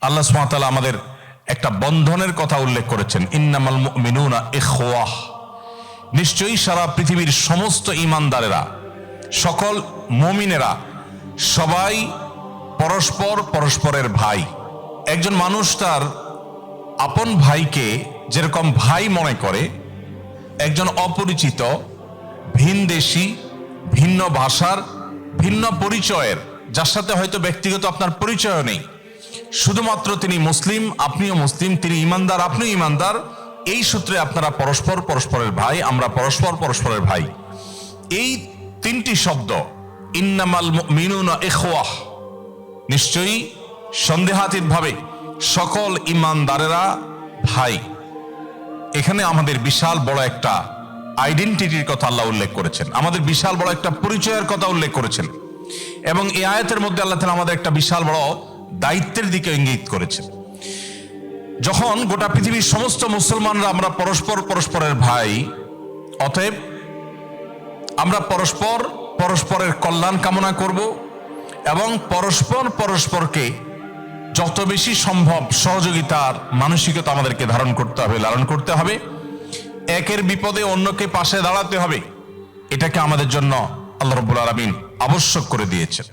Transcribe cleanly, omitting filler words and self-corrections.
আল্লাহ সুবহানাহু ওয়া তাআলা আমাদের একটা বন্ধনের কথা উল্লেখ করেছেন, ইন্নামাল মুমিনুনা ইখওয়াহ। নিশ্চয়ই সারা পৃথিবীর সমস্ত ঈমানদারেরা, সকল মুমিনেরা সবাই পরস্পর পরস্পরের ভাই। একজন মানুষ তার আপন ভাইকে যেরকম ভাই মনে করে, একজন অপরিচিত, ভিনদেশী, ভিন্ন ভাষার, ভিন্ন পরিচয়ের, যার সাথে হয়তো ব্যক্তিগত আপনার পরিচয় নেই, শুধুমাত্র তিনি মুসলিম, আপনিও মুসলিম, তিনি ঈমানদার, আপনিও ঈমানদার, এই সূত্রে আপনারা পরস্পর পরস্পরের ভাই, আমরা পরস্পর পরস্পরের ভাই। এই তিনটি শব্দ, ইন্নামাল মুমিনুনা ইখওয়াহ, নিশ্চয়ই সন্দেহাতীতভাবে সকল ঈমানদারেরা ভাই। এখানে আমাদের বিশাল বড় একটা আইডেন্টিটির কথা আল্লাহ উল্লেখ করেছেন, আমাদের বিশাল বড় একটা পরিচয়ের কথা উল্লেখ করেছেন, এবং এই আয়াতের মধ্যে আল্লাহ তাআলা আমাদের একটা বিশাল বড় দায়িত্বের দিকে ইঙ্গিত করেছেন। যখন গোটা পৃথিবীর সমস্ত মুসলমানরা আমরা পরস্পর পরস্পরের ভাই, অতএব আমরা পরস্পর পরস্পরের কল্যাণ কামনা করব এবং পরস্পর পরস্পরকে যত বেশি সম্ভব সহযোগিতার মানসিকতা আমাদেরকে ধারণ করতে হবে, লালন করতে হবে। একের বিপদে অন্যকে পাশে দাঁড়াতে হবে। এটাকে আমাদের জন্য আল্লাহ রাব্বুল আলামিন আবশ্যক করে দিয়েছেন।